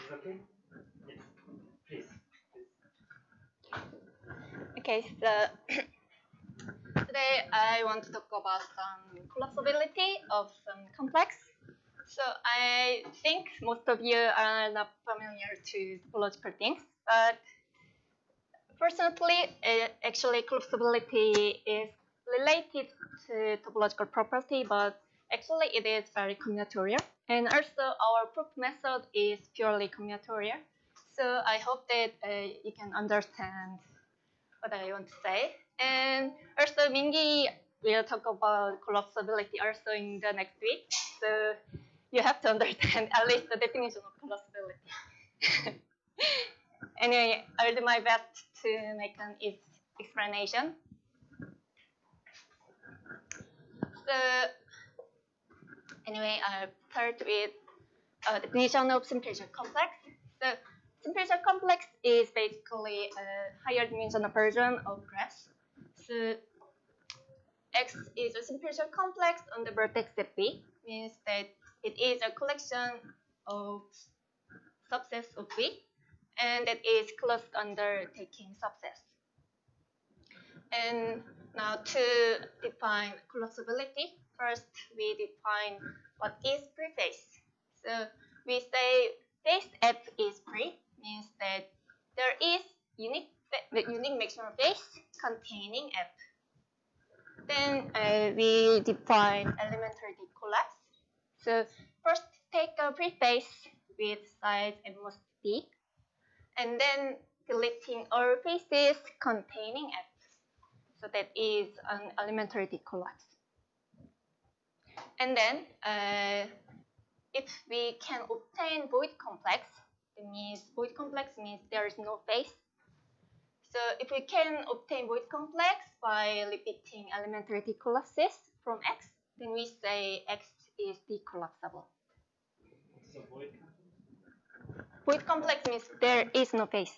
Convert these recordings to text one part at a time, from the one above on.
Is okay? Yes. Please. Okay, so today I want to talk about some collapsibility of some complex. So I think most of you are not familiar to topological things, but fortunately, actually collapsibility is related to topological property, but actually it is very combinatorial. And also our proof method is purely combinatorial. So I hope that you can understand what I want to say. And also Mingi will talk about collapsibility also in the next week. So you have to understand at least the definition of collapsibility. Anyway, I'll do my best to make an explanation. So anyway, I'll start with a definition of simplicial complex. So simplicial complex is basically a higher dimensional version of graphs. So X is a simplicial complex on the vertex set B, means that it is a collection of subsets of B, and that is closed under taking subsets. And now to define collapsibility, first we define what is preface. So we say face F is free, means that there is unique maximum face containing F. Then we define elementary collapse. So first take a preface with size and most D, and then deleting all faces containing F. So that is an elementary collapse. And then if we can obtain void complex, it means void complex means there is no face. So if we can obtain void complex by repeating elementary collapses from X, then we say X is decollapsible. So void complex means there is no face.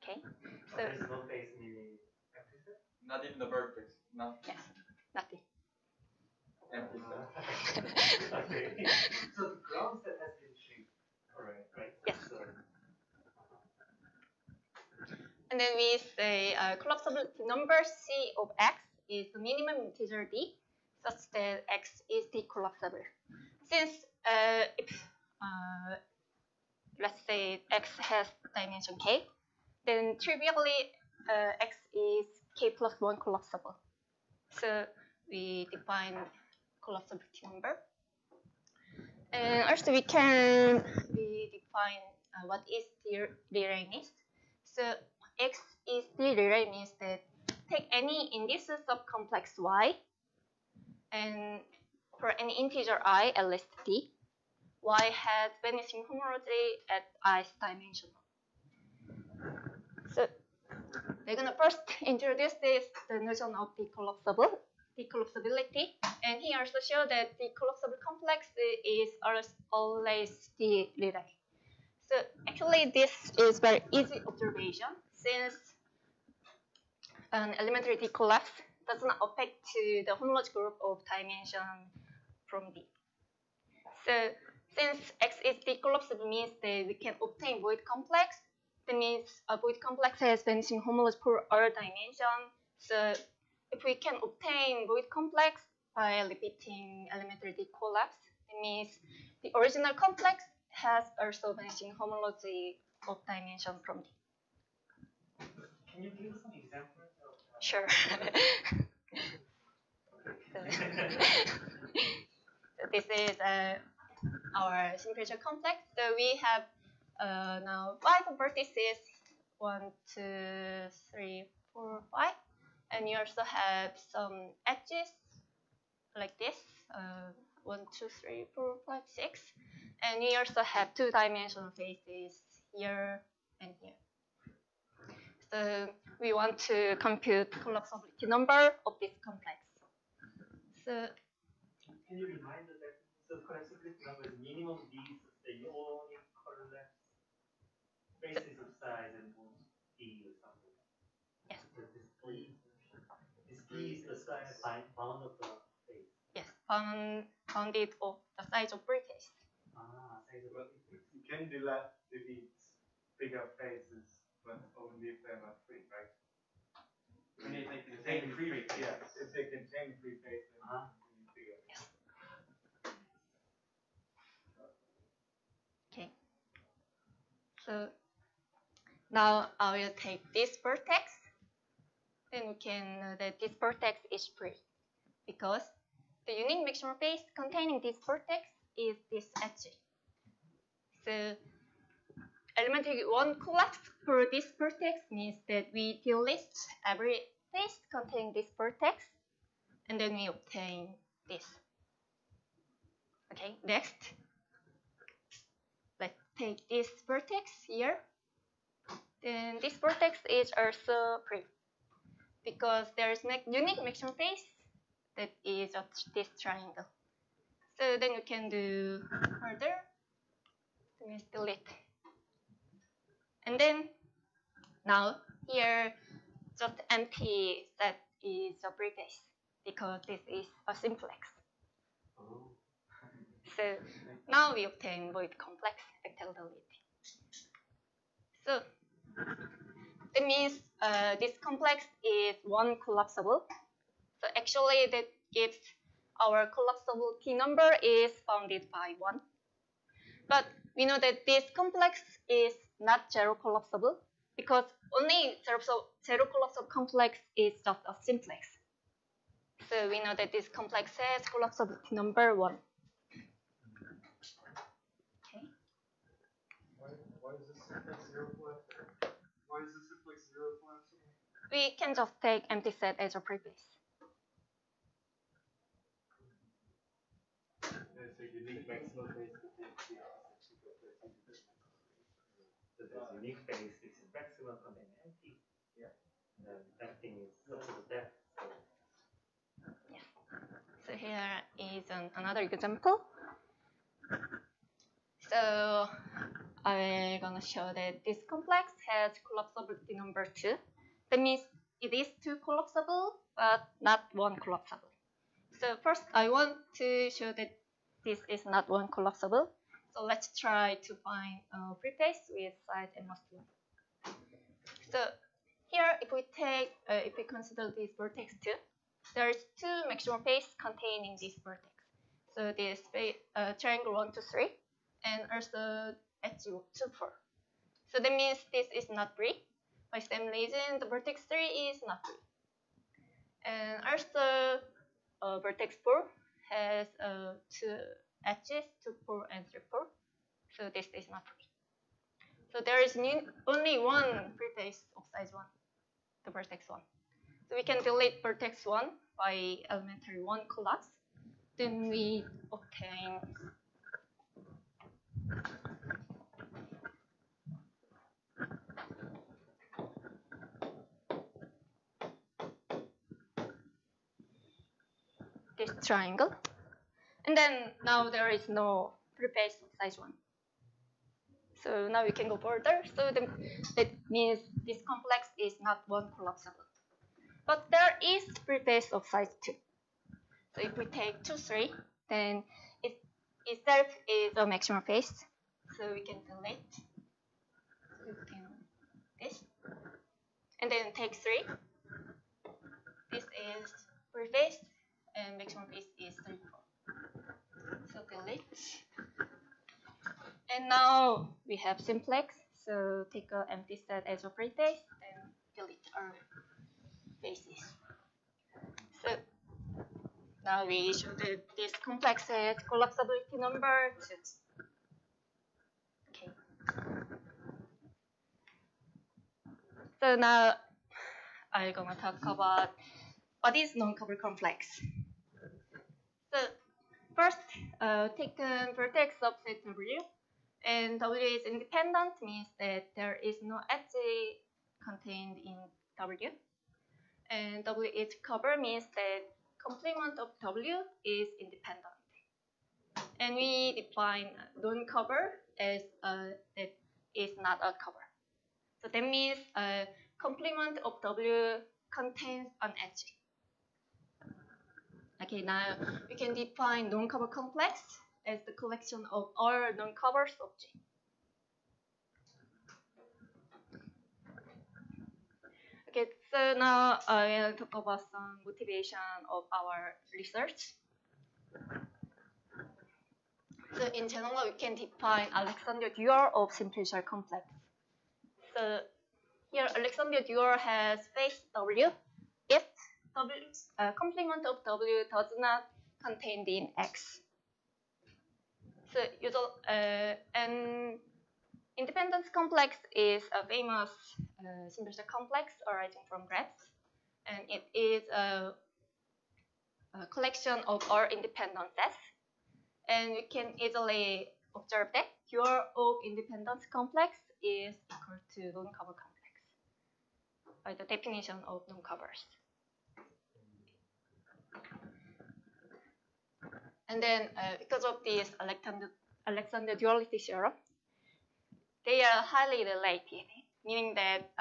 Okay. So there is no face meaning empty set? Not even the vertex. No. Yes, nothing. Empty set. Okay. So the ground set has been shrunk. Alright, right? Yes. So, and then we say collapsibility number C of X is the minimum integer D, such that X is decollapsible. Since if let's say X has dimension K, then trivially X is K plus 1 collapsible. So we define collapsibility number. And also we define what is the Reray-ness. So X is the Reray means that take any indices of complex Y, and for any integer I at least D, Y has vanishing homology at I's dimension. So we're gonna first introduce the notion of decollapsibility, and he also showed that the collapsible complex is always the Reray. So actually this is very easy observation, since an elementary decollapse does not affect to the homology group of dimension from D. So since X is decollapsible means that we can obtain void complex. That means a void complex has vanishing homology for all dimension. So if we can obtain void complex by repeating elementary decollapse, it means the original complex has also vanishing homology of dimension from D. can you give some examples of Sure. So this is our simplicial complex. So we have now 5 vertices, 1, 2, 3, 4, 5, and you also have some edges like this, 1, 2, 3, 4, 5, 6, and you also have 2-dimensional faces here and here. So we want to compute collapsibility number of this complex. So can you remind us that the collapsibility number is minimum D, so you only collapse basis of size and both D or something? Yes. So this D is the size bound of the face. Yes, bounded of the size of vertex. Ah, You can delete bigger faces, but only if they're not free, right? When they contain free faces. Yeah, if they contain free faces, you need bigger. Okay. So now I will take this vertex. Then we can know that this vertex is free because the unique maximum face containing this vertex is this edge. So elementary one collapse for this vertex means that we delete every face containing this vertex, and then we obtain this. Okay, next, let's take this vertex here. Then this vertex is also free because there is unique maximum face that is of this triangle. So then you can do further. Let's delete. And then now here just empty set is a free face because this is a simplex. So now we obtain void complex vector duality. So that means this complex is one collapsible. So actually that gives our collapsibility number is bounded by 1. But we know that this complex is not zero collapsible because only zero collapsible complex is just a simplex. So we know that this complex has collapsibility number 1. Okay. Why is this simplex zero collapsible? Why is this simplex zero collapsible? We can just take empty set as a preface. There's a unique maximum face. So there's unique face which is maximum and then empty. Yeah. And then everything is subset depth. Yes. So here is another example. So I'm gonna show that this complex has collapsibility number 2. That means it is 2 collapsible, but not 1 collapsible. So first, I want to show that this is not 1 collapsible. So let's try to find a preface with size -1. So here, if we consider this vertex 2, there is 2 maximum face containing this vertex. So this triangle 1, 2, 3, and also edge 2, 4. So that means this is not free. By same reason, the vertex 3 is not free. And also, vertex 4 has 2 edges, 2, 4, and 3, 4. So this is not free. So there is only one preface of size 1, the vertex 1. So we can delete vertex 1 by elementary 1 collapse. Then we obtain this triangle. And then now there is no preface of size 1. So now we can go further. So that means this complex is not 1 collapsible. But there is preface of size 2. So if we take 2, 3, then it itself is a maximum face. So we can delete. So we can this. And then take 3. This is preface, and maximum face is 3, 4. So delete. And now we have simplex. So take an empty set as a preface and delete our faces. So now we show that this complex has collapsibility number 2. Okay. So now I'm gonna talk about what is non-cover complex. So first, take a vertex subset W, and W is independent, means that there is no edge contained in W. And W is cover means that complement of W is independent. And we define non-cover as that is not a cover. So that means complement of W contains an edge. Okay, now we can define non-cover complex as the collection of all non-covers of J. Okay, so now I will talk about some motivation of our research. So in general, we can define Alexander dual of simplicial complex. So here, Alexander dual has face W if W complement of W does not contained in X. So an independence complex is a famous simplicial complex arising from graphs, and it is a collection of all independent sets. And we can easily observe that dual of independence complex is equal to non-cover complex by the definition of non-covers. And then because of this Alexander duality theorem, they are highly related, meaning that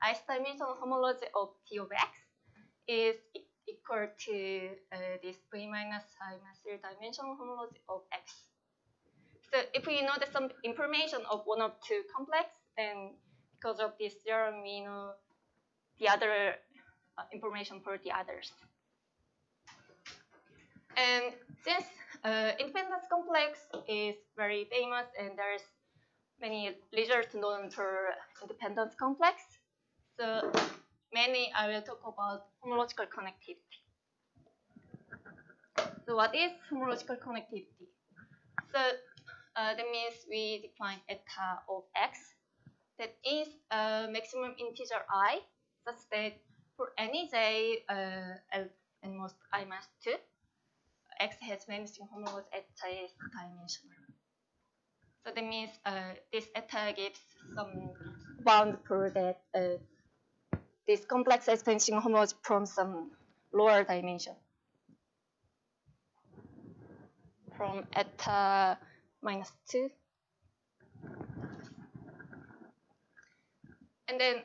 ith dimensional homology of T of X is equal to this V minus I minus 3 dimensional homology of X. So if we know that some information of one of two complex, then because of this theorem, we know the other information for the others. And since independence complex is very famous and there's many results known for independence complex, so mainly I will talk about homological connectivity. So what is homological connectivity? So that means we define eta of x that is a maximum integer I such that for any j L and most I minus 2, X has vanishing homology eta is dimensional. So that means this eta gives some bound for that this complex has vanishing homology from some lower dimension, from eta minus 2. And then,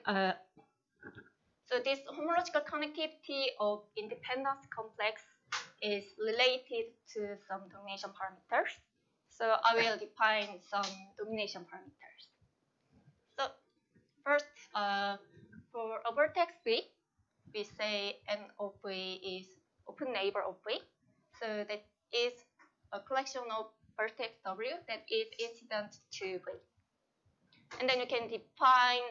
so this homological connectivity of independence complex is related to some domination parameters. So I will define some domination parameters. So first, for a vertex V, we say n of V is open neighbor of V. So that is a collection of vertex W that is incident to V. And then you can define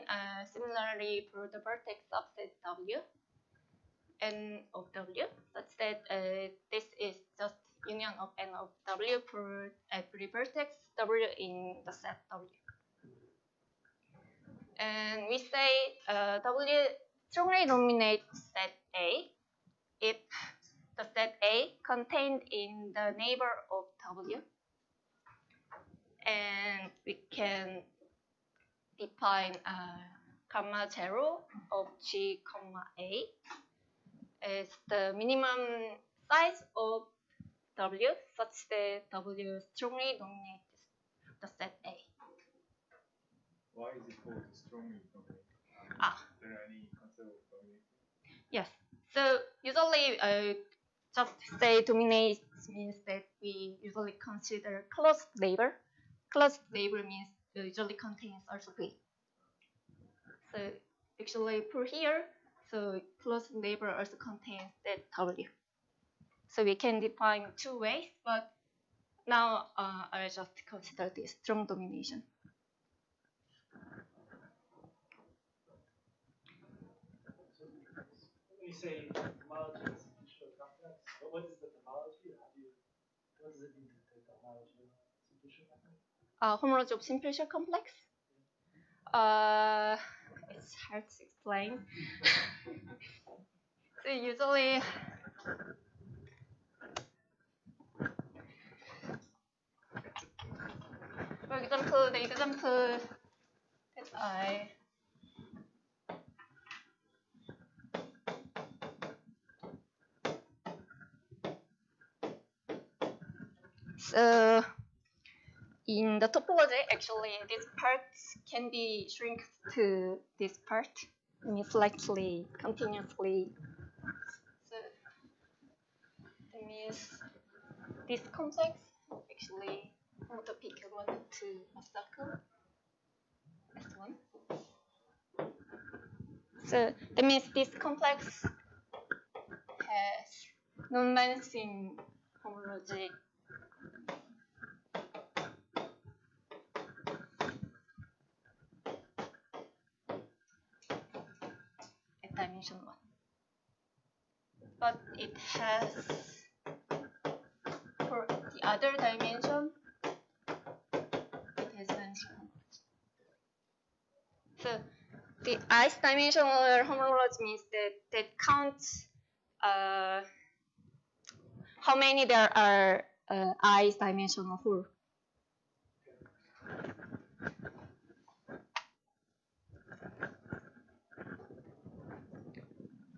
similarly for the vertex subset W, n of W, such that this is just union of n of W for every vertex W in the set W. And we say W strongly dominates set A if the set A contained in the neighbor of W. And we can define gamma 0 of G, comma A as the minimum size of W such that W strongly dominates the set A. Why is it called strongly dominated? Is there any concept of dominating? Yes. So usually just say dominates means that we usually consider closed neighbor. Closed neighbor means usually contains also V. So actually for here, so closed neighbor also contains that W. So we can define two ways, but now I'll just consider this strong domination. When you say homology is simplicial complex, what is the homology? What does it mean to take the homology of simplicial complex? Homology of simplicial complex? It's hard to explain. So usually, for example, the example that I so in the topology, actually, this part can be shrunk to this part, slightly, continuously. So that means this complex actually want to pick one to a circle. Last one. So that means this complex has non-balancing homology. At dimension 1. But it has, for the other dimension, it has dimension. So the ith dimensional homology means that counts how many there are ith dimensional whole.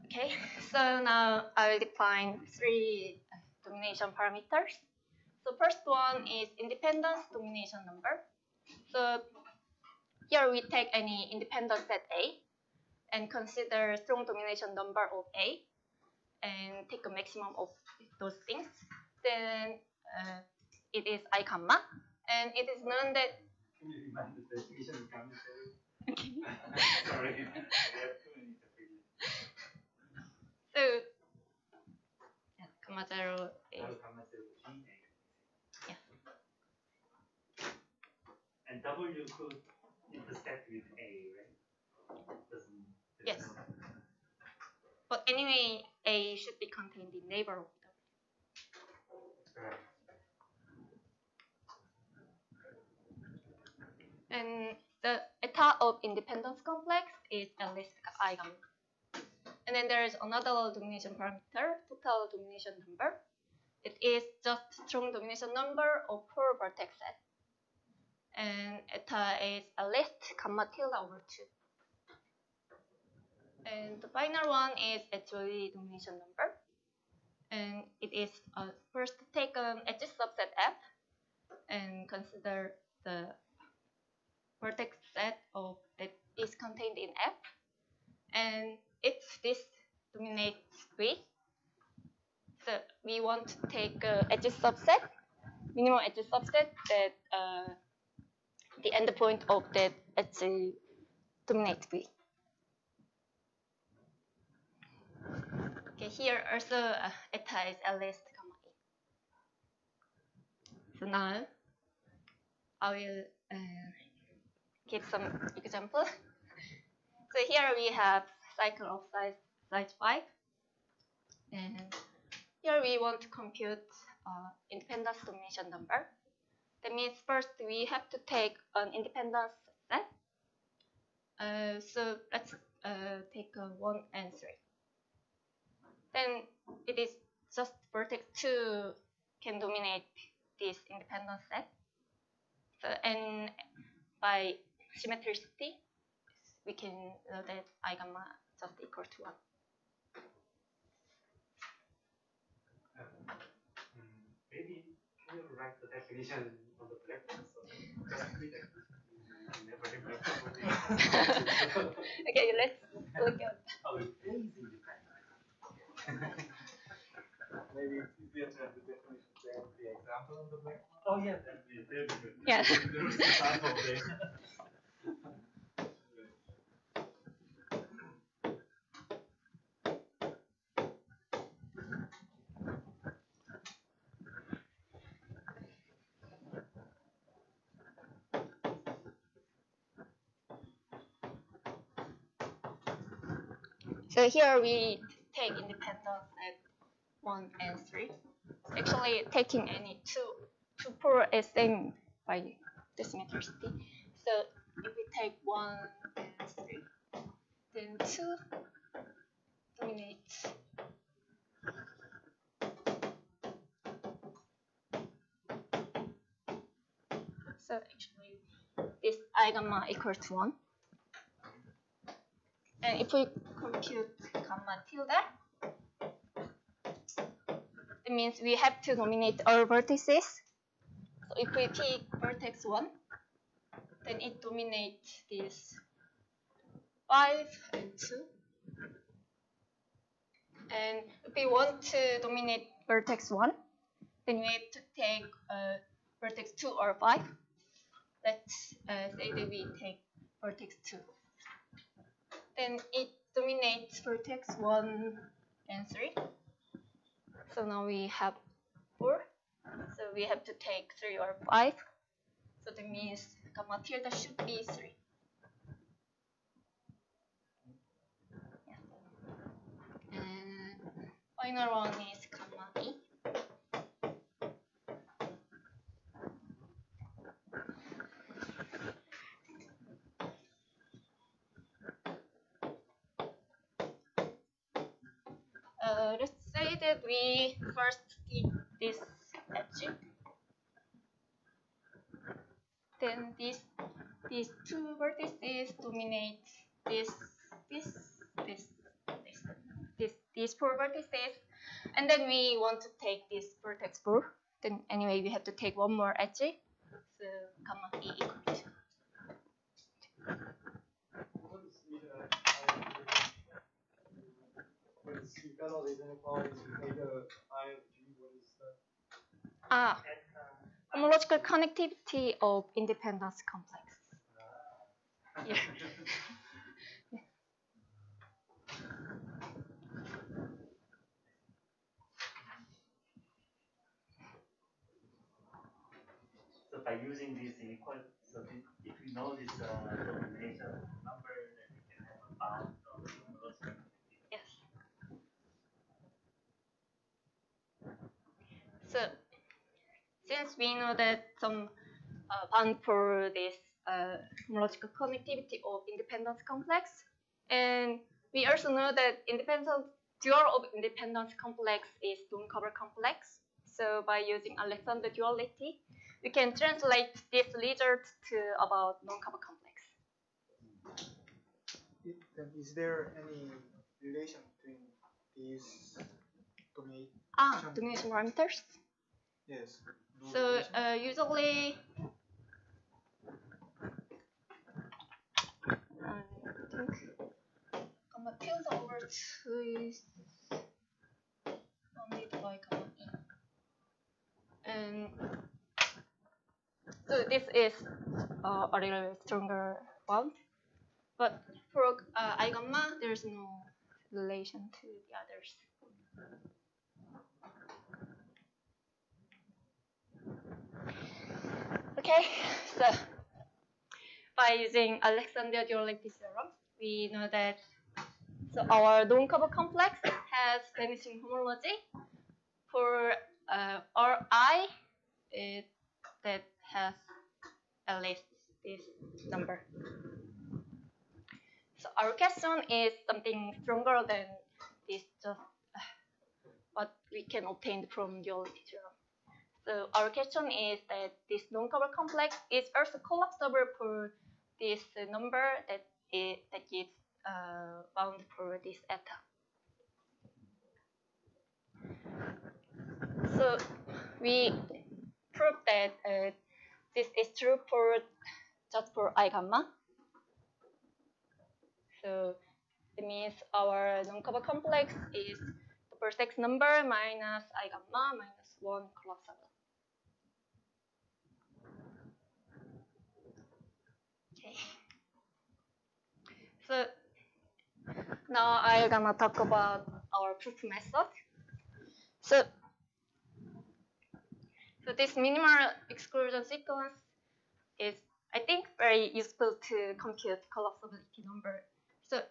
Okay, so now I will define 3 domination parameters. So first one is independence domination number. So here we take any independent set A and consider strong domination number of A and take a maximum of those things. Then it is I comma, and it is known that. Can you remind the definition of combinatorial? Okay. Sorry, we have too many definitions. So, comma 0 is. Yeah. And W could intersect with A, right? Yes. But anyway, A should be contained in neighborhood. Right. And the eta of independence complex is at least eigen. And then there is another domination parameter, total domination number. It is just strong domination number of whole vertex set. And eta is at least gamma tilde over 2. And the final one is actually domination number. And it is first take an edge subset F and consider the vertex set of that is contained in F. And if this dominates V, so we want to take edge subset, minimum edge subset that the endpoint of that edge dominates V. Okay, here also eta is at least gamma E. So now I will give some example. So here we have cycle of size 5, and here we want to compute independence domination number. That means first we have to take an independence set. So let's take 1 and 3. Then it is just vertex 2 can dominate this independent set. So, and by symmetricity, we can know that I gamma just equal to 1. Maybe can you write the definition on the blackboard? So just read it. You never remember. Okay, let's look at. Oh, it's independent. Maybe it's easier to have the definition there with the example on the blackboard. Oh yeah, that'd be good. Yeah. There's an example there. So here we take independence at 1 and 3. Actually, taking any two pure is same by the symmetricity. So if we take 1 and 3, then 2 dominates. So actually, this I gamma equals to 1. And if we compute gamma tilde, it means we have to dominate all vertices. So if we pick vertex 1, then it dominates this 5 and 2. And if we want to dominate vertex 1, then we have to take vertex 2 or 5. Let's say that we take vertex 2. Then it dominates vertex 1 and 3. So now we have 4. So we have to take 3 or 5. So that means gamma tilde should be 3. Yeah. And final one is gamma E. Let's say that we first take this edge. Then these two vertices dominate these 4 vertices, and then we want to take this vertex 4. Then anyway, we have to take one more edge. So gamma E equal to. What is you've got all these inequalities, you take a I of G, what is that? Homological connectivity of independence complex. Yeah. So by using this inequality, so if we know this domination number, then we can have a bound of homological connectivity. Yes. So since we know that some bound for this homological connectivity of independence complex, and we also know that dual of independence complex is non-cover complex. So by using Alexander duality, we can translate this result to about non-cover complex. Then is there any relation between these Domination parameters? Yes. So usually I think gamma tilde over 2 is bounded by gamma E. And so this is a little stronger bound. But for I gamma, there's no relation to the others. Okay, so by using Alexander duality theorem, we know that our non-cover complex has vanishing homology for our I that has at least this number. So our question is something stronger than this, just what we can obtain from duality theorem. So our question is that this non-cover complex is also collapsible for this number that gives bound for this eta. So we prove that this is true for just for I gamma. So it means our non-cover complex is the vertex number minus I gamma minus 1 collapsible. Okay. So now I'm gonna talk about our proof method. So this minimal exclusion sequence is, I think, very useful to compute collapsibility number. So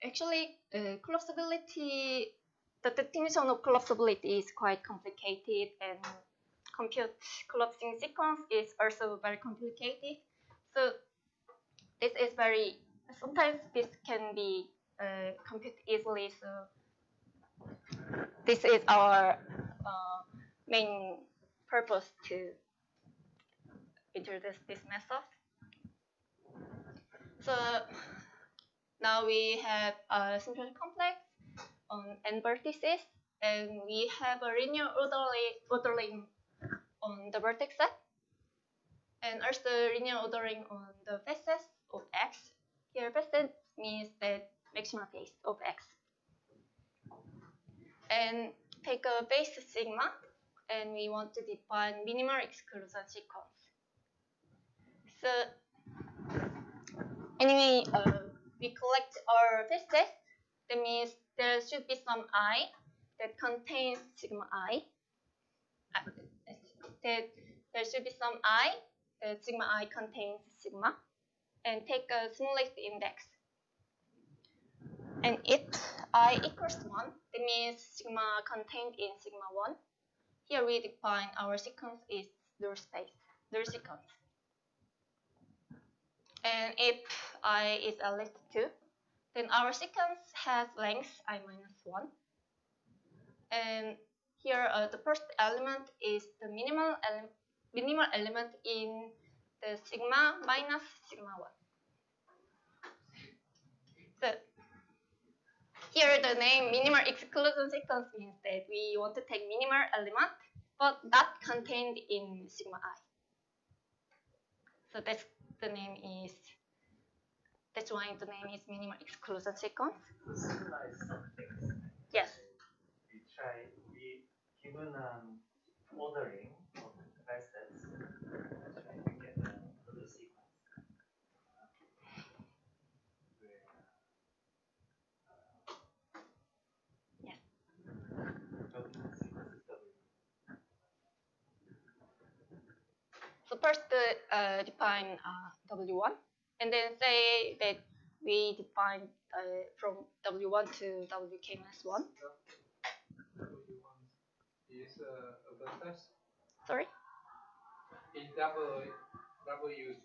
actually, collapsibility, the definition of collapsibility is quite complicated, and compute collapsing sequence is also very complicated. So this is very, sometimes this can be computed easily. So this is our main purpose to introduce this method. So now we have a simplicial complex on n vertices, and we have a linear ordering on the vertex set, and also linear ordering on the faces of X. Here, facet means that maximum face of X. And take a base sigma and we want to define minimal exclusion sequence. So anyway, we collect our pieces. That means there should be some I that contains sigma I. That there should be some I that sigma I contains sigma, and take a smallest index. And if I equals 1, that means sigma contained in sigma 1. Here we define our sequence is null space, null sequence. And if I is at least 2, then our sequence has length I minus 1. And here the first element is the minimal element in the sigma minus sigma 1. So here the name minimal exclusion sequence means that we want to take minimal element, but not contained in sigma I. So that's why the name is minimal exclusion sequence. Symbolize some things. Yes. Given an ordering of facets, try to get another sequence. Yes. So first define W1, and then say that we define from W1 to WK minus 1. Is a vertex? Sorry? Is W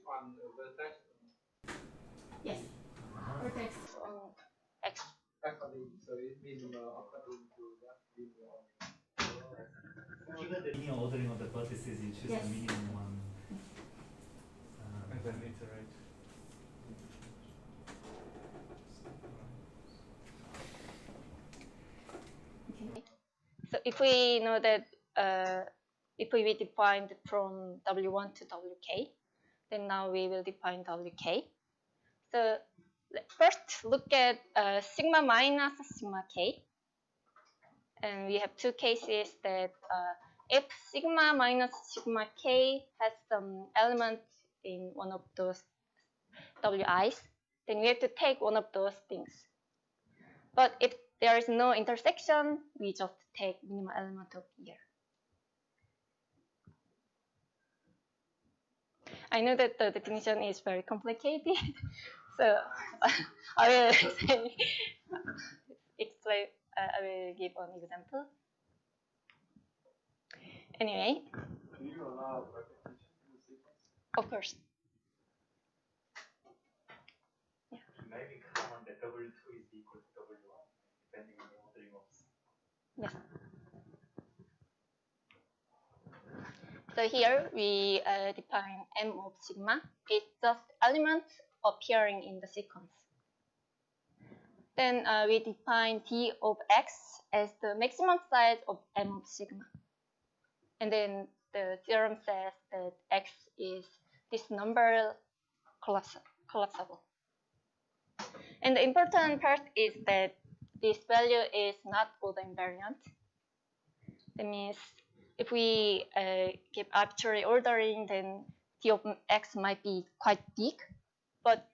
on a vertex? Yes. Vertex on X. According, so it means according to that linear. Given the linear ordering of the vertices, you choose Yes. the minimum one. And then iterate. Okay. So if we know that if we defined from W1 to WK, then now we will define WK. So first look at sigma minus sigma k. And we have two cases that if sigma minus sigma k has some element in one of those wi's, then we have to take one of those things. But if there is no intersection, we just take minimal element of here. I know that the definition is very complicated, so I will explain. I will give an example. Anyway. Do you allow repetition in the sequence? Of course. It may be common that W2 is equal to W1, depending on the ordering of. Yes. So here we define M of sigma. It's just elements appearing in the sequence. Then we define D of X as the maximum size of M of sigma. And then the theorem says that X is this number collapsible. And the important part is that this value is not order invariant. That means if we give arbitrary ordering, then D of X might be quite big. But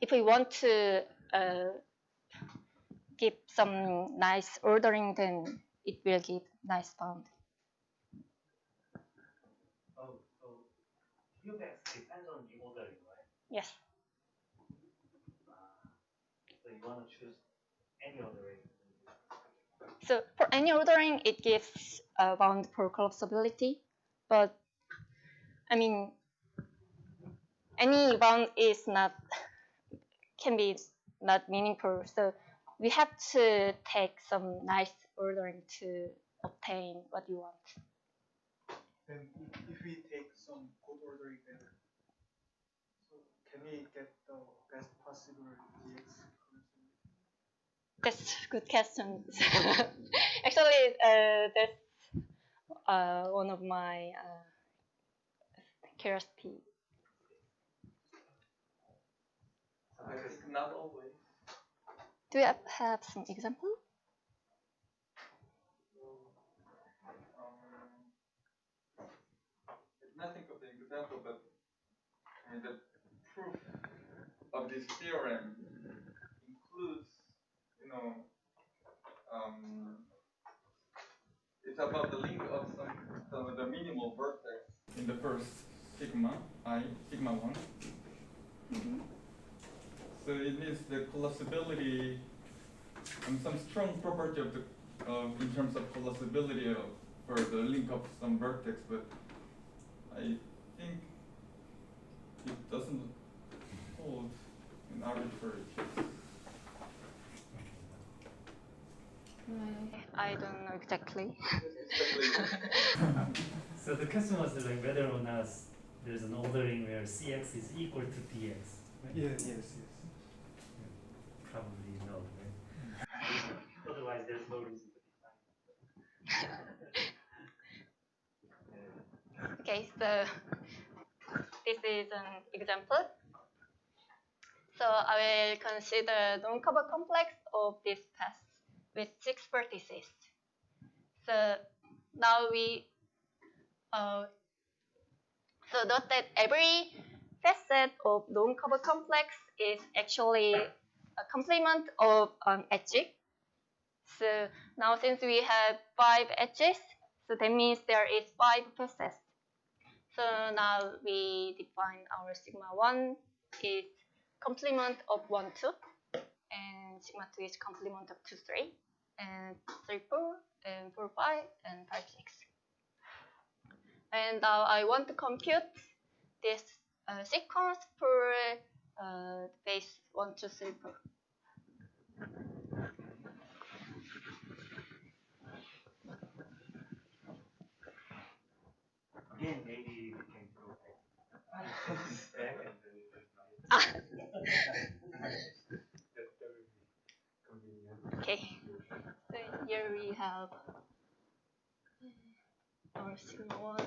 if we want to give some nice ordering, then it will give nice bound. Oh, so D of X depends on the ordering, right? Yes. So you want to choose any ordering. So for any ordering, it gives a bound for collapsibility. But I mean, any bound is can be not meaningful. So we have to take some nice ordering to obtain what you want. Then if we take some good ordering, then so can we get the best possible DX? That's a good question. Actually, that's one of my curiosity. Not always. Do you have some example? can't think of the example, but the proof of this theorem includes, it's about the link of the minimal vertex in the first sigma 1. Mm-hmm. So it needs the collapsibility and some strong property of the in terms of collapsibility for the link of some vertex, but I think it doesn't hold in arbitrary case. I don't know exactly. So the question was like whether or not there's an ordering where Cx is equal to Dx. Right? Yes. Probably no. Right? Otherwise, there's no reason to define. Okay, so this is an example. So I will consider non-cover complex of this path with 6 vertices. So now we so note that every facet of non-cover complex is actually a complement of an edge. So now since we have 5 edges, so that means there is 5 facets. So now we define our sigma 1 is complement of 1, 2, and sigma 2 is complement of 2, 3, and 3, 4, and 4, 5, and 5, 6. And now I want to compute this sequence for base 1, 2, 3, 4. Again, maybe we can go back and then that would be convenient. Okay, so here we have our sigma 1 is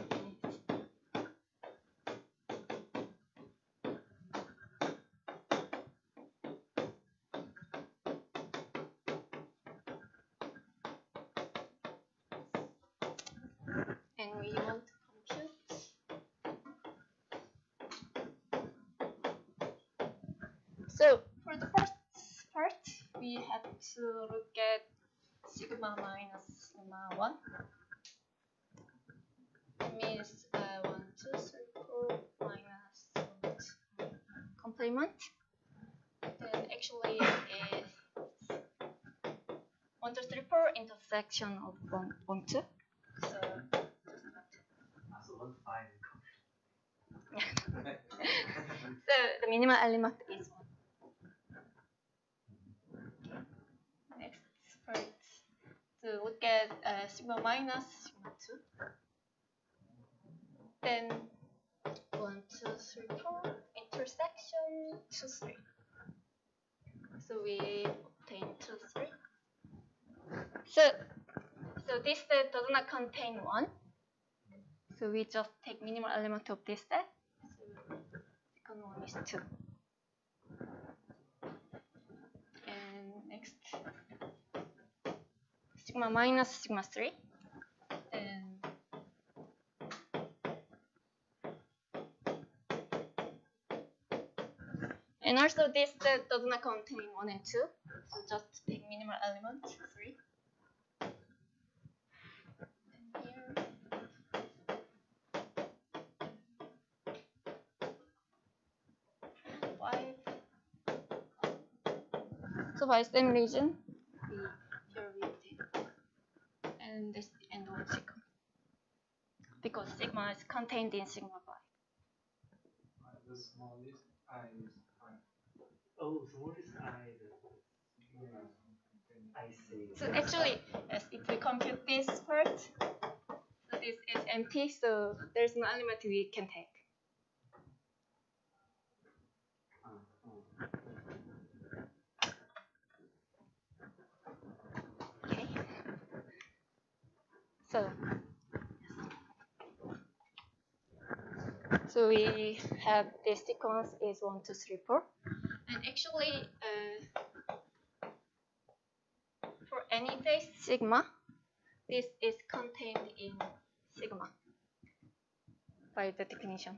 and we want to compute. So for the first part, we have to look at sigma minus sigma 1. It means 1, 2, 3, 4 minus 1, 2, complement. Then actually is 1, 2, 3, 4 intersection of 1, 1, 2. So so the minimal element is 1. Next part to look at sigma minus sigma 2. Then 1, 2, 3, 4 intersection 2, 3. So we obtain 2, 3. So this set does not contain 1. So we just take minimal element of this set. So second one is 2. And next, sigma minus sigma 3. And also this set does not contain 1 and 2. So just take minimal element 3. And here. So by same reason, here we take, and this and 1 sigma, because sigma is contained in sigma 5. The smallest I is 5. Oh, smallest I see. So actually, yes, if we compute this part, so this is empty, so there's no element we can take. Okay. So we have this sequence is 1, 2, 3, 4, and actually for any phase sigma, this is contained in sigma. by the definition.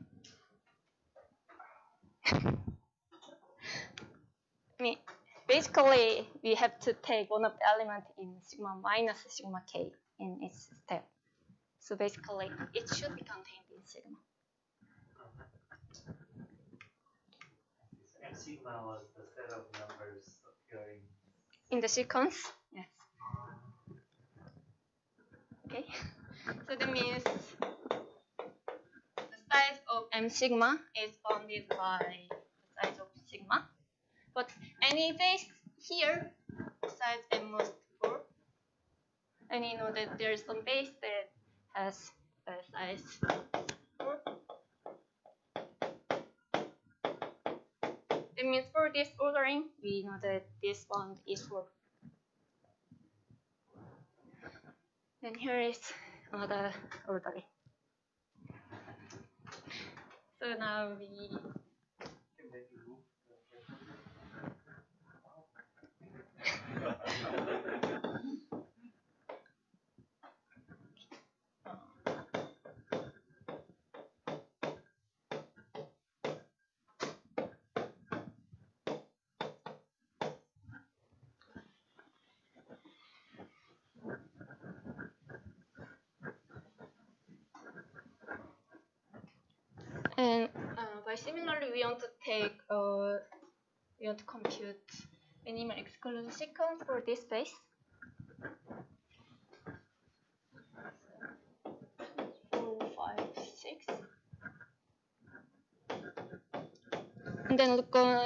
I mean, basically, we have to take one of the element in sigma minus sigma k in its step. So basically, it should be contained in sigma. M sigma was the set of numbers appearing In the sequence, yes. Okay, so that means the size of M sigma is bounded by the size of sigma. But any base here, size M must 4. And you know that there's some base that has a size 4. That means for this ordering, we know that this one is 4. And here is another ordering. So now we and by similarly, we want to take we want to compute minimal exclusion sequence for this base. 4, 5, 6. And then look on.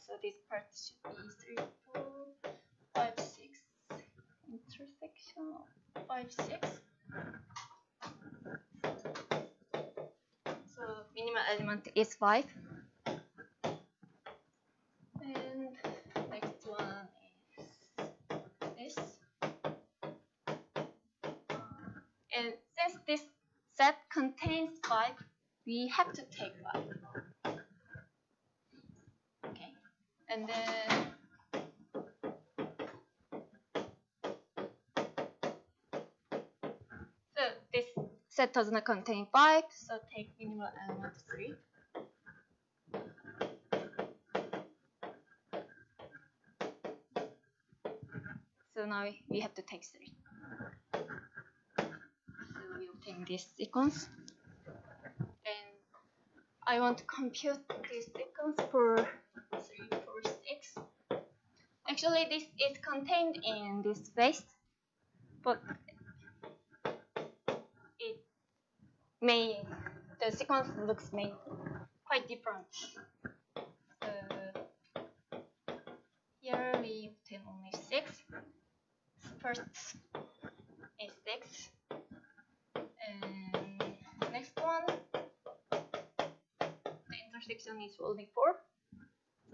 So this part should be 3, 4, 5, 6. Intersection of 5, 6. So minimal element is 5. And next one is this. And since this set contains 5, we have to take 5. Okay. And then so this set does not contain 5, so take minimal element 3. So now we have to take 3. So we obtain this sequence. And I want to compute this sequence for 3, 4, 6. Actually, this is contained in this space, but the sequence looks quite different. Here we obtain only 6. First is 6, and next one, the intersection is only 4.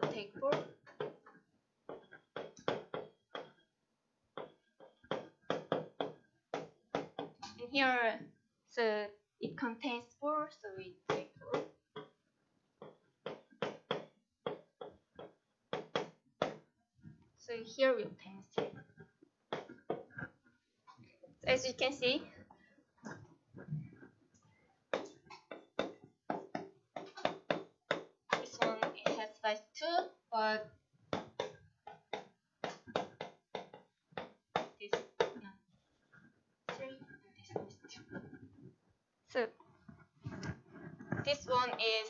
So take 4. And here, so it contains 4, so we take 4. So here we obtain 3. So as you can see, this one it has size 2, but this 3 and this one is 2. So this one is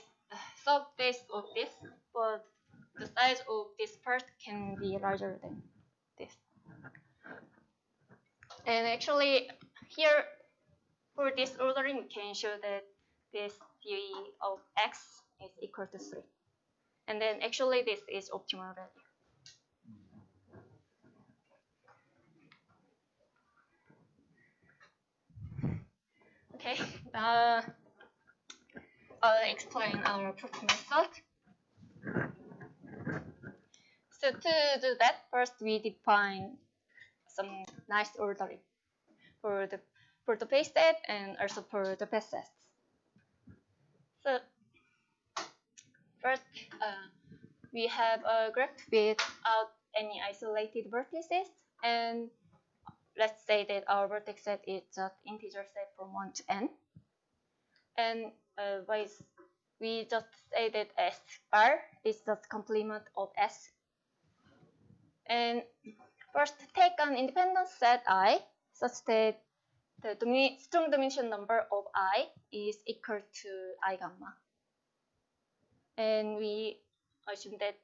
sub-base of this, but the size of this part can be larger than this. And actually, here for this ordering, we can show that this d of x is equal to 3. And then actually, this is optimal value. Okay, I'll explain our proof method. So to do that, first we define some nice ordering for the base set and also for the best sets. So first, we have a graph without any isolated vertices, and let's say that our vertex set is just integer set from 1 to n. And we just say that S bar is just complement of S. And first, take an independent set I such that the strong dimension number of I is equal to I gamma. And we assume that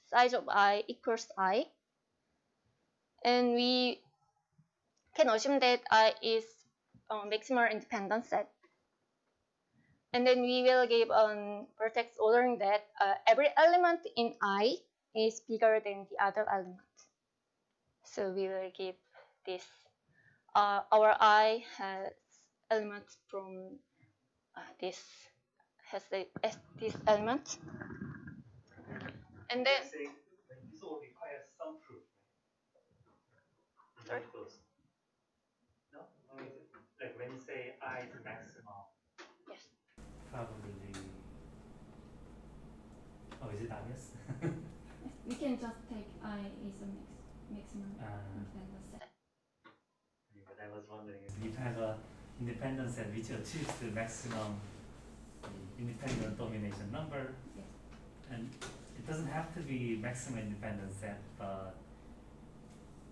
size of I equals I. And we can assume that I is a maximal independent set. And then we will give a vertex ordering that every element in I is bigger than the other element. So we will give this. Our I has elements from this element. And then Say, this all requires some proof. Sorry? No? Like when you say I is maximum. Yes. Probably. Oh, is it obvious? We can just take I is a maximum independent set. But I was wondering if you have a independent set which achieves the maximum independent domination number, Yes. and it doesn't have to be maximum independent set, but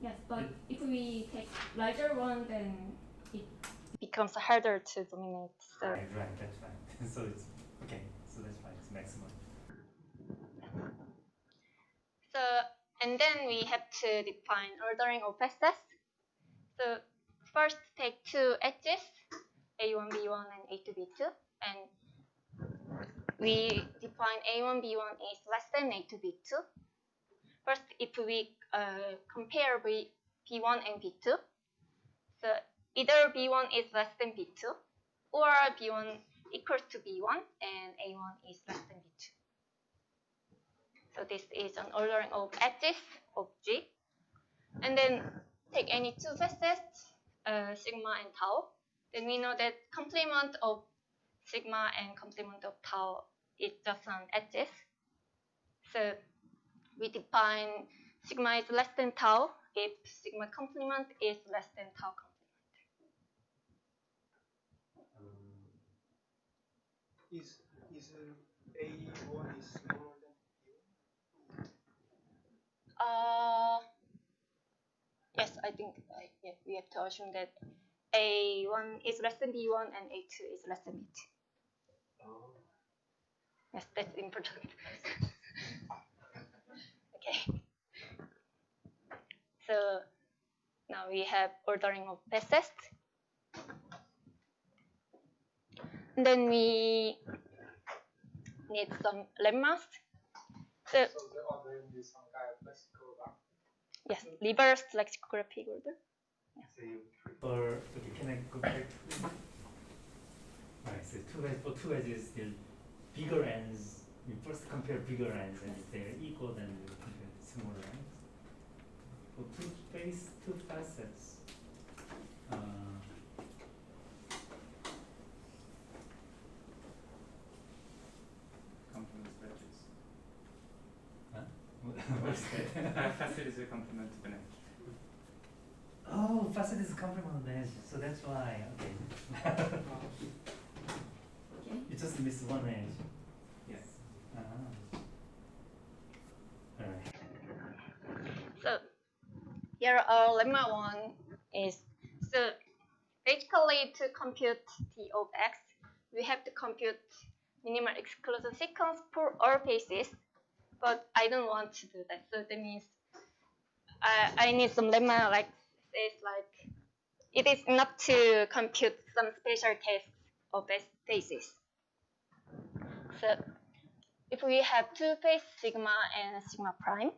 Yes, but if we take larger one, then it becomes harder to dominate. So right, that's right. So it's okay. So that's why it's maximum. So, and then we have to define ordering of facets. So first take two edges, A1, B1 and A2, B2, and we define A1, B1 is less than A2, B2. First, if we compare B1 and B2, so either B1 is less than B2, or B1 equals to B1 and A1 is less than B2. So this is an ordering of edges of G. And then take any two facets, sigma and tau. Then we know that complement of sigma and complement of tau is just an edges. So we define sigma is less than tau if sigma complement is less than tau complement. Is A1 is smaller than B1? Yes, I think yeah, we have to assume that A1 is less than B1 and A2 is less than B2. Oh. Yes, that's important. Okay. So now we have ordering of facets. And then we need some lemmas. So the ordering is some kind of lexical back. yes, reverse lexicographic order. So you prefer, okay, can I go back to Alright, so for two edges, the bigger ends, you first compare bigger ends, and if they're equal, then you compare the smaller ends. For two facets, Complement edges. huh? What's that? Facet is a complement of an edge. Oh, facet is a complement of the edge, so that's why, okay. okay. You just missed one edge. Yes. Alright. So here our lemma one is, so basically to compute T of X, we have to compute minimal exclusion sequence for all faces, but I don't want to do that. So that means I need some lemma like this, like it is enough to compute some special cases of faces. So if we have two face sigma and sigma prime,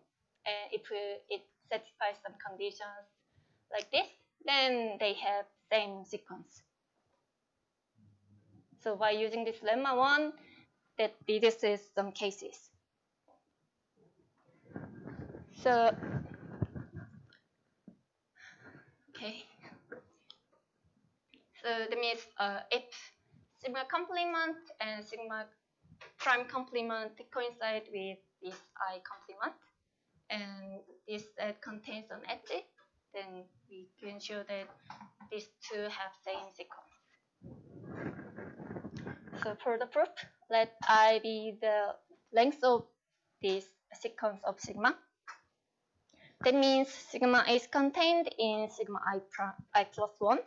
and if it satisfies some conditions like this, then they have same sequence. So by using this lemma one, that reduces some cases. So okay. So that means if sigma complement and sigma prime complement coincide with this I complement, and this set contains an edge, then we can show that these two have same sequence. So for the proof, let I be the length of this sequence of sigma. That means sigma is contained in sigma I plus 1,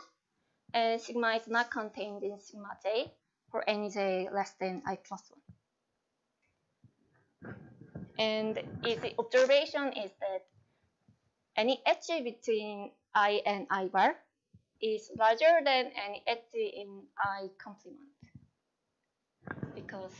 and sigma is not contained in sigma j for any j less than I plus 1. And easy observation is that any edge between I and I bar is larger than any edge in I complement. Because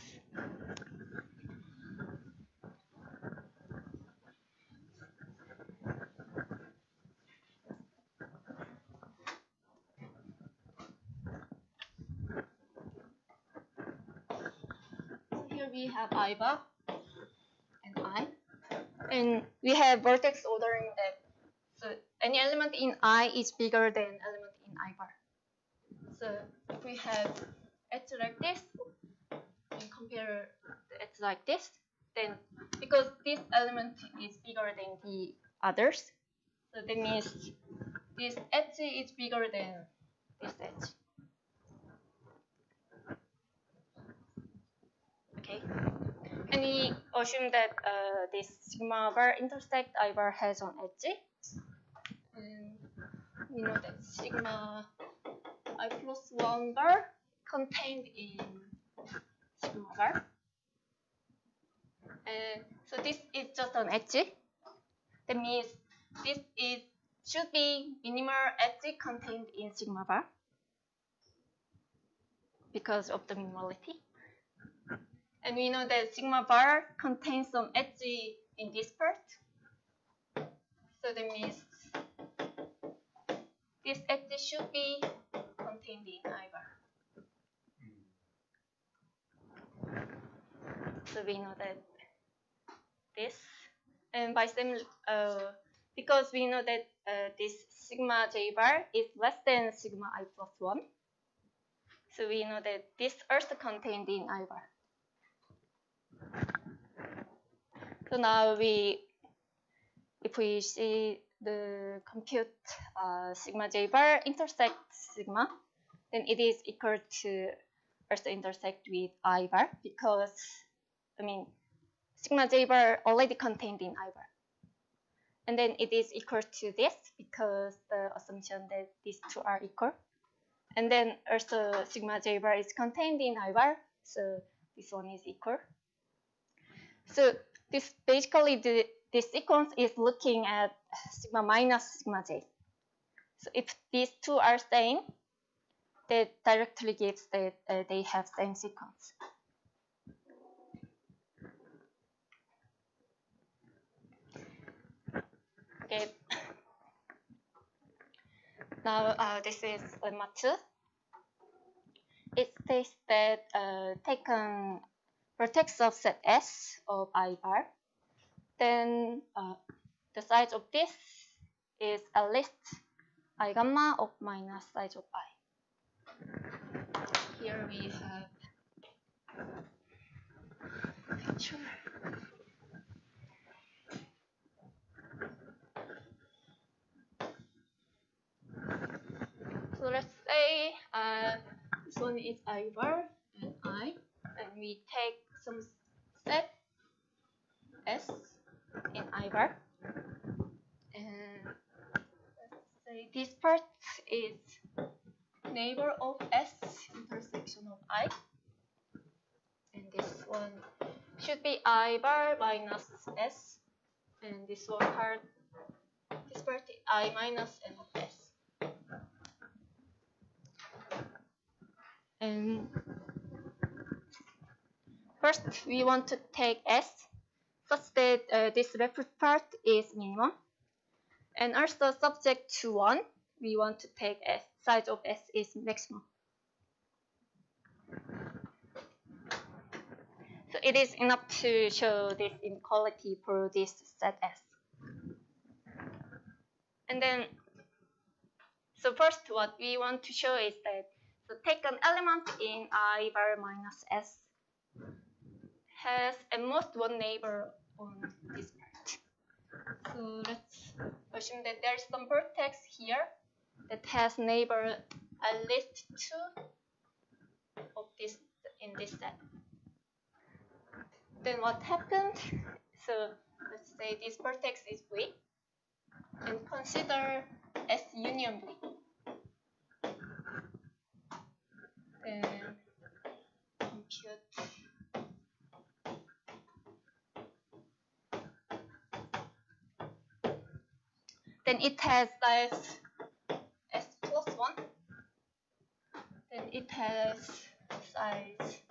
here we have I bar and I, and we have vertex ordering that so any element in I is bigger than element in I bar. So if we have edge like this and compare the edge like this, then because this element is bigger than the others, so that means this edge is bigger than this edge. Okay, and we assume that this sigma bar intersect I bar has an edge, and we know that sigma I plus 1 bar contained in sigma bar. And so this is just an edge. That means this should be minimal edge contained in sigma bar because of the minimality. And we know that sigma bar contains some edge in this part. So that means this edge should be contained in I bar. So we know that this, and by because we know that this sigma j bar is less than sigma I plus 1, so we know that this also contained in I bar. So now if we see the compute sigma j bar intersect sigma, then it is equal to also intersect with I bar because sigma j bar already contained in I bar. And then it is equal to this because the assumption that these two are equal. And then also sigma j bar is contained in I bar, so this one is equal. So this basically this sequence is looking at sigma minus sigma j. So if these two are same, that directly gives that they have same sequence. Okay. Now this is lemma 2. It states that taken vertex of set S of I bar, then the size of this is at least I gamma of minus size of I. Here we have picture. So let's say this one is I bar and I, and we take some set S in I bar, and let's say this part is neighbor of S intersection of I, and this one should be I bar minus S, and this one part, this part is I minus N of S. And first, we want to take S such that this reference part is minimum. And also subject to 1, we want to take S, size of S is maximum. So it is enough to show this inequality for this set S. And then, so first what we want to show is that so take an element in I bar minus S has at most one neighbor on this part. So let's assume that there is some vertex here that has neighbor at least 2 of this in this set. Then what happened? So let's say this vertex is V, and consider S union V. Then compute then it has size S plus 1. Then it has size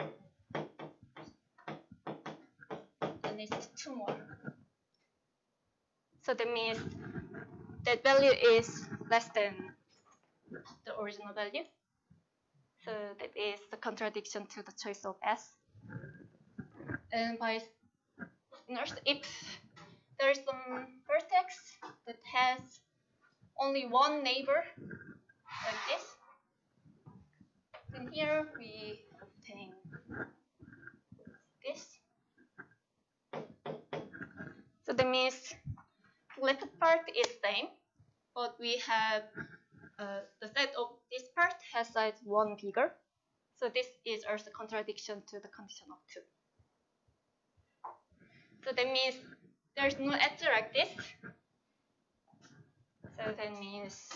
and it's 2 more. So that means that value is less than the original value. So that is the contradiction to the choice of S. And by also, if there is some vertex that has only one neighbor like this, then here we obtain this. So that means the left part is same, but we have the set of this part has size 1 bigger. So this is also contradiction to the condition of 2. So that means there's no edge like this. So that means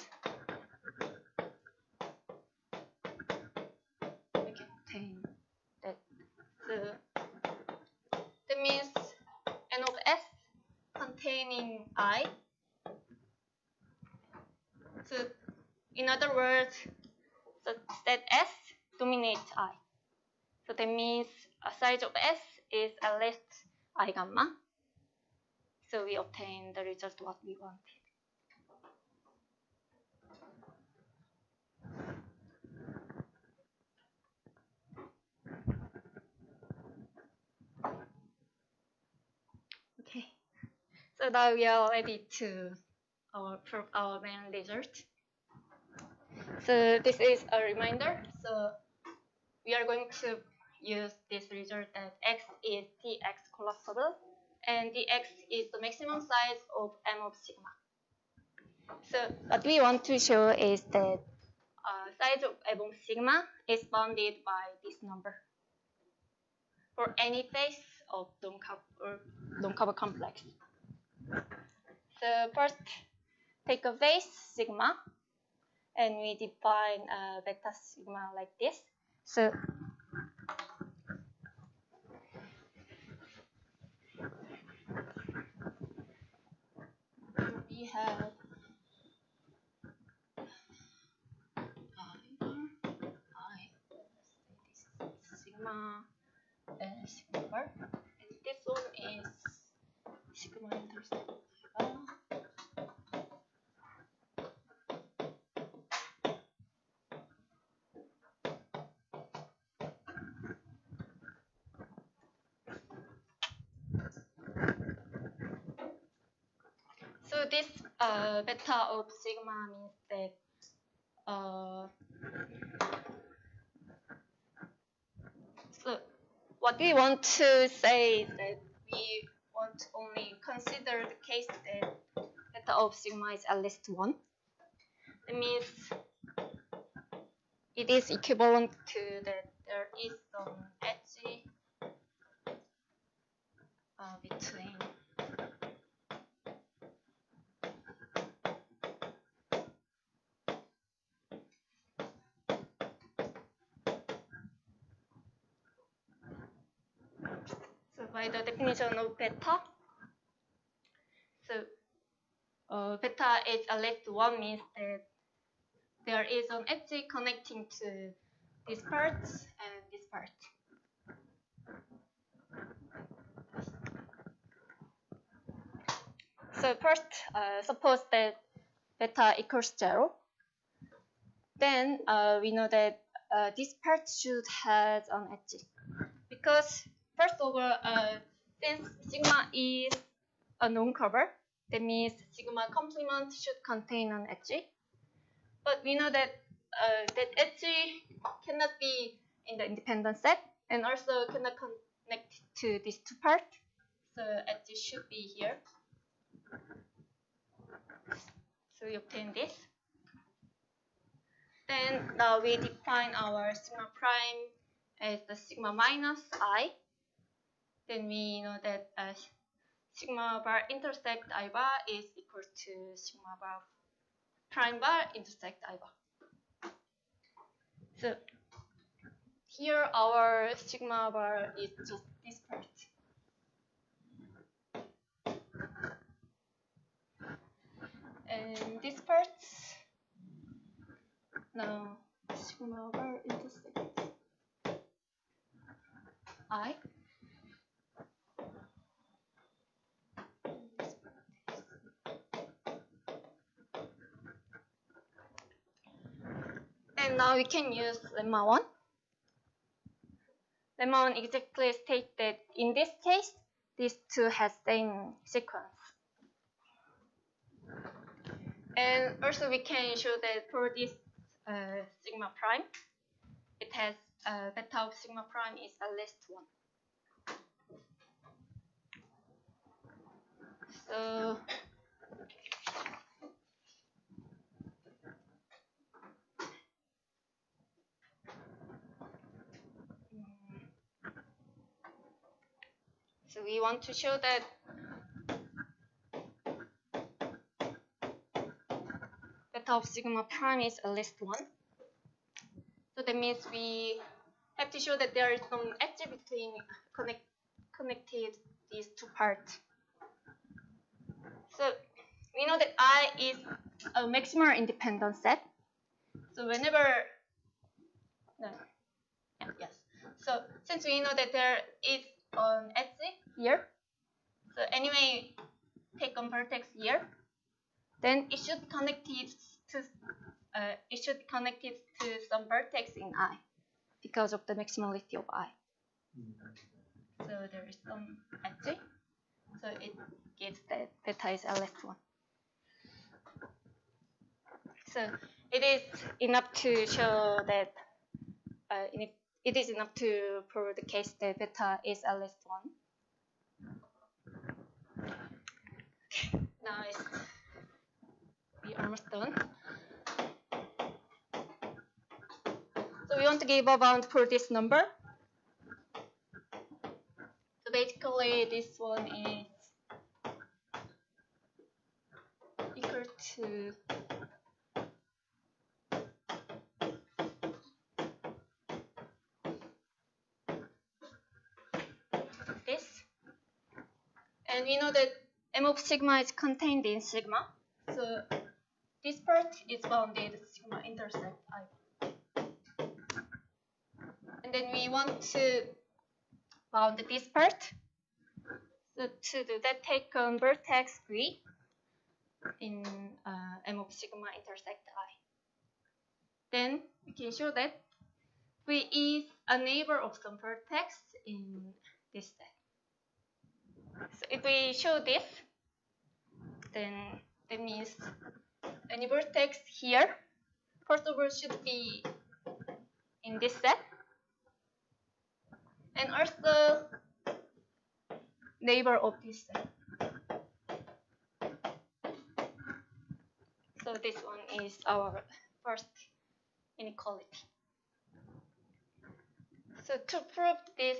we can obtain that. So that means n of s containing I. So in other words, the set S dominates I. So that means a size of S is at least I gamma. So we obtain the result what we want. Okay. So now we are ready to prove our main result. So this is a reminder. So we are going to use this result that x is dx collapsible and dx is the maximum size of m of sigma. So what we want to show is that size of m of sigma is bounded by this number for any phase of non-cover complex. So first, take a phase sigma, and we define beta sigma like this. So we have sigma and sigma bar, and this one is sigma intercept. So this beta of sigma means that so what we want to say is that we want to only consider the case that beta of sigma is at least 1. That means it is equivalent to that there is some edge between so by the definition of beta, so beta is at least 1 means that there is an edge connecting to these parts and this part. So first, suppose that beta equals 0. Then we know that this part should have an edge. Because first of all, since sigma is a non-cover, that means sigma complement should contain an edge. But we know that that edge cannot be in the independent set and also cannot connect to these two parts. So edge should be here. So we obtain this. Then now we define our sigma prime as the sigma minus I, then we know that sigma bar intersect I bar is equal to sigma bar prime bar intersect I bar. So here our sigma bar is just this part. And this part, now sigma bar intersect I. And now we can use lemma 1. Lemma 1 exactly states that in this case, these two has same sequence. And also we can show that for this sigma prime, it has beta of sigma prime is at least 1. So we want to show that beta of sigma prime is at least 1. So that means we have to show that there is some edge between connected these two parts. So we know that I is a maximal independent set. So whenever yes. So since we know that there is an edge here, so anyway take a vertex here, then it should connect it to some vertex in I because of the maximality of I. So there is some edge. So it gives that beta is LS1. So it is enough to show that it is enough to prove the case that beta is LS1. Now we almost done. So we want to give a bound for this number. So basically this one is equal to this. And we know that M of sigma is contained in sigma. So this part is bounded sigma intersect I. And then we want to bound this part. So to do that, take on vertex V in M of sigma intersect I. Then we can show that V is a neighbor of some vertex in this set. So if we show this, then that means any vertex here, first of all, should be in this set, and also neighbor of this set. So this one is our first inequality. So to prove this,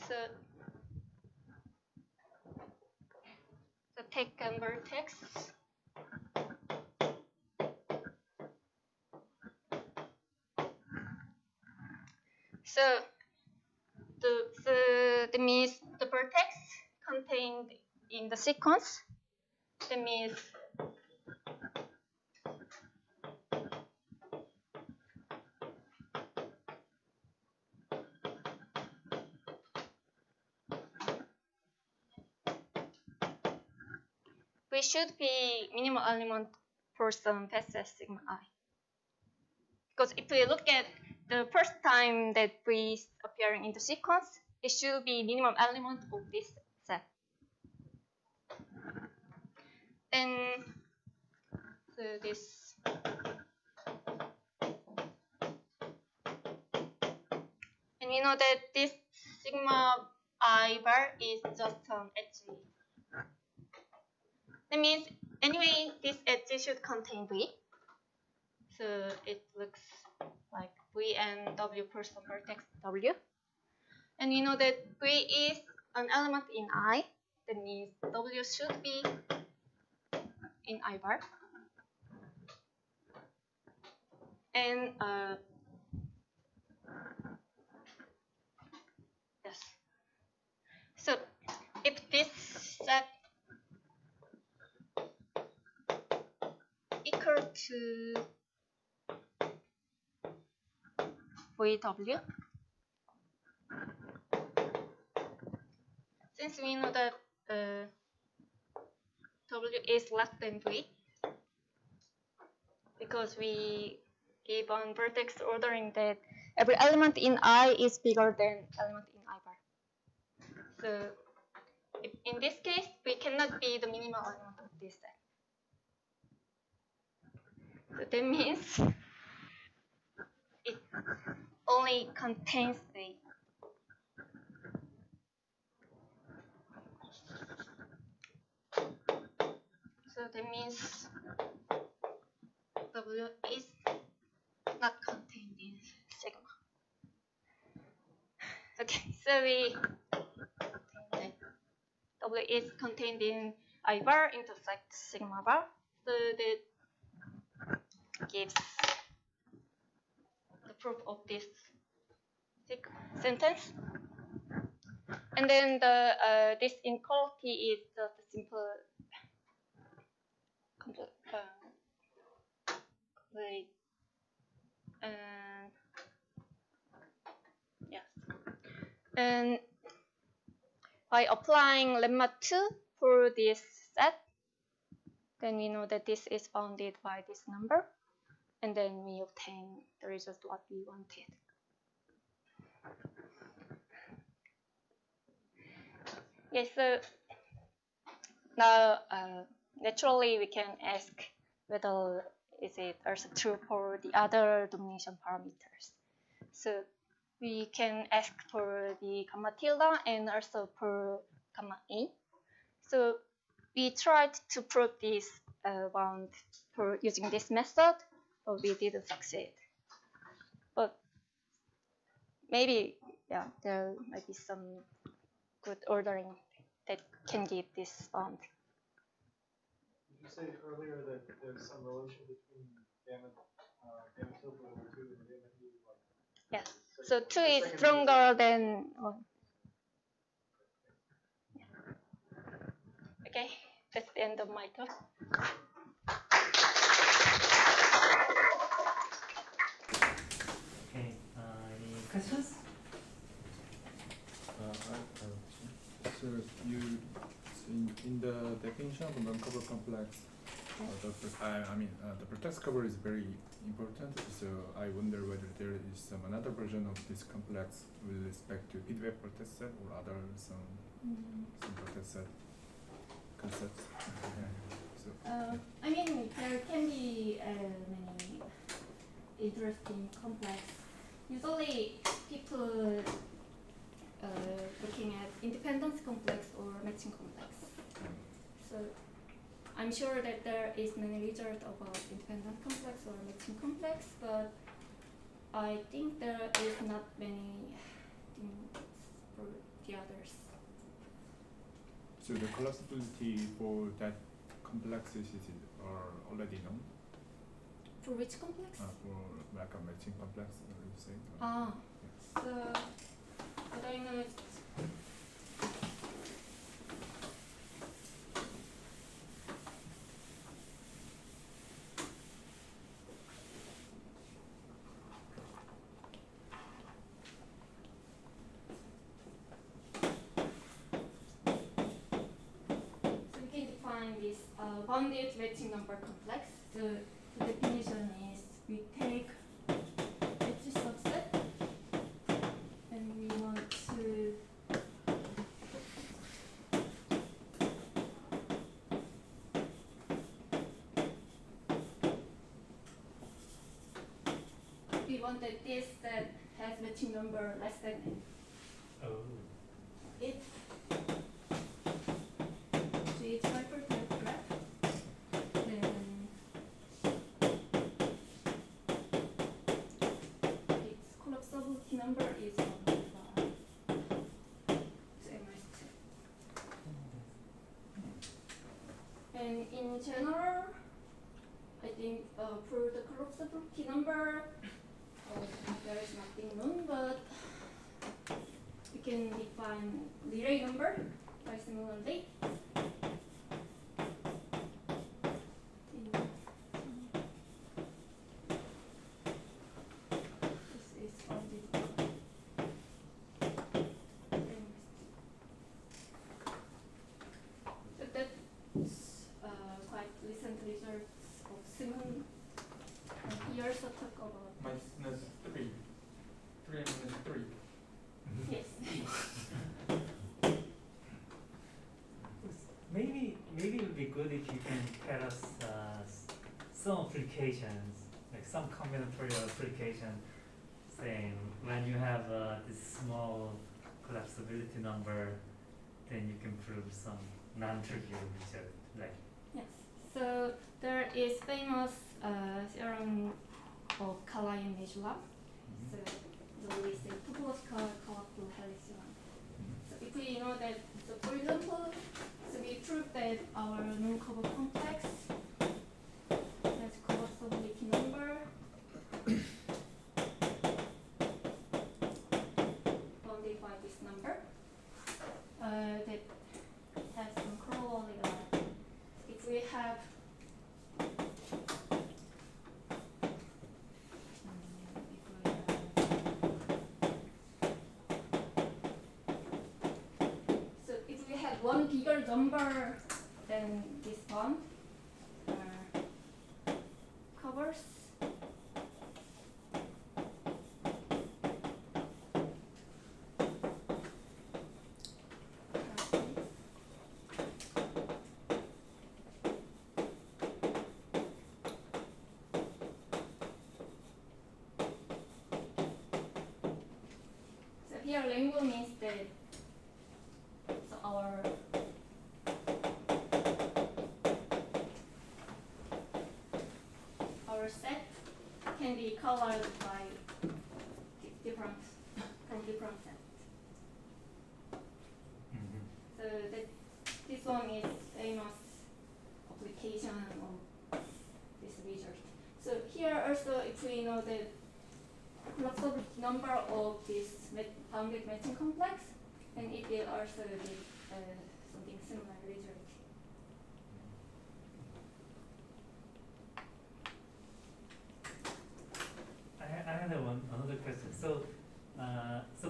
so take a vertex. So that means the vertex contained in the sequence. That means we should be minimal element for some facet sigma I. Because if we look at the first time that we appearing in the sequence, it should be minimum element of this set. And so this and we know that this sigma I bar is just an edge. That means anyway this edge should contain V. So it looks like V and W for some vertex W. And we know that V is an element in I. That means W should be in I bar. And yes. So if this set equal to VW, since we know that W is less than V, because we gave on vertex ordering that every element in I is bigger than element in I bar. So if in this case, we cannot be the minimal element of this set. So that means it only contains the so that means W is not contained in sigma. Okay, so we W is contained in I bar intersect sigma bar. So that gives the proof of this sentence. And then the this inequality is just a simple complete yes. And by applying lemma 2 for this set, then we know that this is bounded by this number, and then we obtain the result what we wanted. Okay, so now naturally we can ask whether is it also true for the other domination parameters. So we can ask for the gamma tilde and also for gamma A. So we tried to prove this bound for using this method, but we didn't succeed. But maybe, yeah, there might be some good ordering that can give this bound. Did you say earlier that there's some relation between gamma tilde over 2 and gamma E? Yes. So 2 is stronger than 1. Yeah. Okay, that's the end of my talk. Okay, any questions? So you in the definition of non-cover complex, the vertex cover is very important. So I wonder whether there is some another version of this complex with respect to feedback vertex set or other some vertex set concepts. So I mean, there can be many interesting complex. Usually, people looking at independence complex or matching complex. So I'm sure that there is many research about independent complex or matching complex, but I think there is not many things for the others. so the collapsibility for that complexes are already known. For which complex? For like a matching complex, you say. So what I know is this bounded matching number complex. The definition is we take match subset and we want to that this set has matching number less than n. Oh. If it's hypertype graph, then general, I think for the collapsibility number, there is nothing known, but we can define Rayleigh number by similarly. This is on the so that's quite recent results of Simon. He also talk about Minus 3. 3 minus 3. yes. Maybe it would be good if you can tell us some applications, like some combinatorial application, saying when you have this small collapsibility number, then you can prove some non-trivial result, like. Yes. So there is famous theorem of Collapsibility. So we say topological colorful helix theorem. So if we know that, so for example, so we prove that our non-cover complex has collapsibility number bounded by this number that has some corollary. If we have so if we have one bigger number than this one covers so here rainbow means that so our set can be colored by different from different sets. So that this one is famous application of this result. So here also, if we know the collapsibility number of this bounded matching complex, then it will also give something similar result. I had another question. So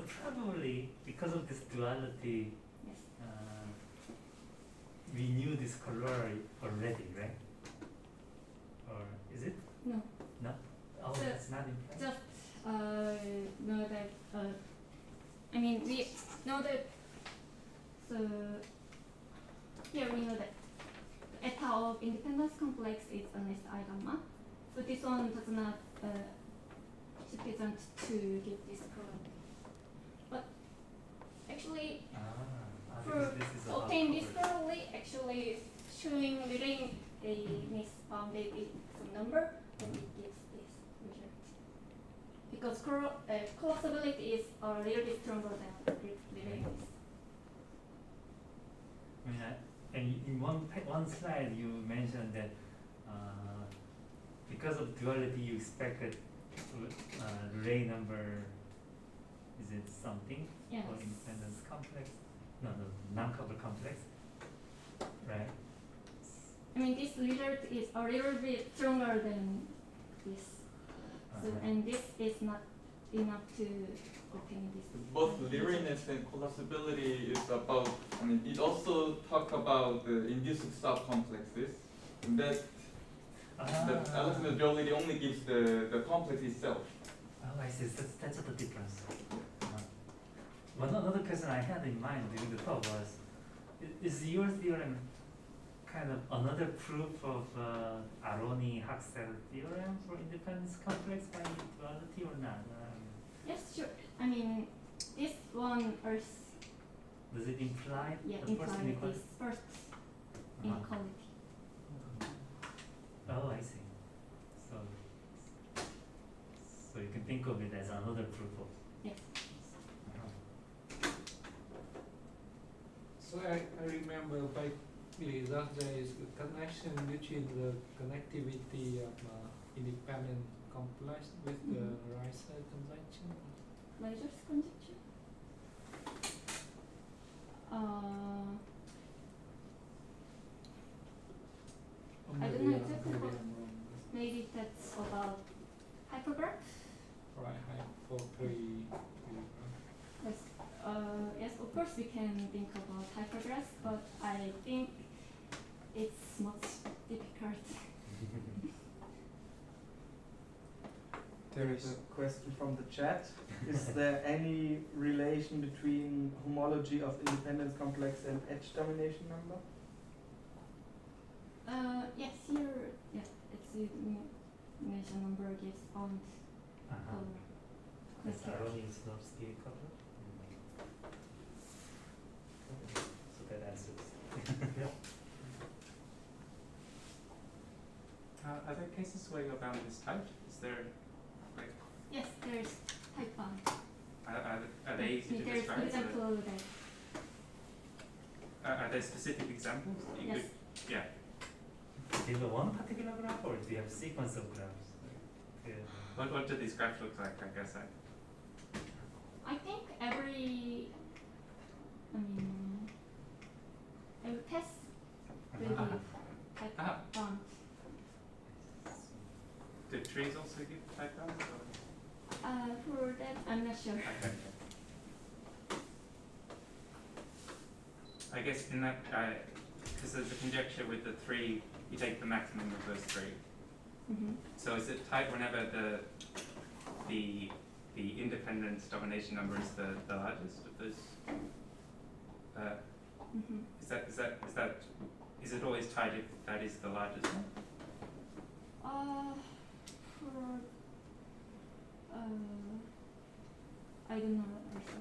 probably because of this duality, Yes. we knew this color already, right? Or is it? No, No? Oh, So- that's not implied. just know that. I mean, we know that. So here we know that the eta of independence complex is an SI gamma. So this one does not sufficient to give this color. But actually, Because for this is a obtain this hardcover. thoroughly, actually showing Rayleigh a misbounded with some number, then it gives this result. Because collapsibility is a little bit stronger than Rayleigh is. I mean, and in one slide you mentioned that because of duality you expected Rayleigh number, is it something? Yes. Or independence complex? No, non-cover complex, right? I mean, this result is a little bit stronger than this. So, and this is not enough to obtain this. Both linearness and collapsibility is about, I mean, it also talk about the induced subcomplexes. And that Alexander duality only gives the complex itself. Oh, I see. That's the difference. But another question I had in mind during the talk was, is your theorem kind of another proof of Aroni-Haxel theorem for independence complex by duality or not? Yes, sure. I mean, this one is Does it imply the first implied inequality? this first Uh-huh. inequality. Oh, I see. So you can think of it as another proof of. Yes. Uh-huh. So I remember by basically that there is a connection between the connectivity of independent complex with the Ricer conjunction. Ricer's conjunction? Or I don't maybe know exactly maybe what- I'm wrong. Maybe that's about hypergraph? Right, for three. Yes, yes, of course we can think about hypergraphs, but I think it's much difficult. There is a question from the chat. Is there any relation between homology of independence complex and edge domination number? Yes, here, yeah, it's the measure number gives bound color. That's Okay. Aronovsky cover. So that answers. Are there cases where your bound is tight? Is there, like, Yes, there's type bound. are they easy to There's describe? example that, Are there specific examples that you yes. could, yeah. Do you have one particular graph or do you have sequence of graphs? Yeah. What do these graphs look like, I guess? I think every test will give type Ah. bound. Do trees also give type bounds? Or? For that, I'm not sure. Okay. I guess in that, because there's a conjecture with the three, you take the maximum of those three. So is it tight whenever the independence domination number is the largest of those? Is it always tight if that is the largest one? I don't know also.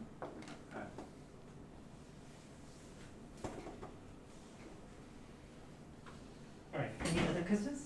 Alright, any other questions?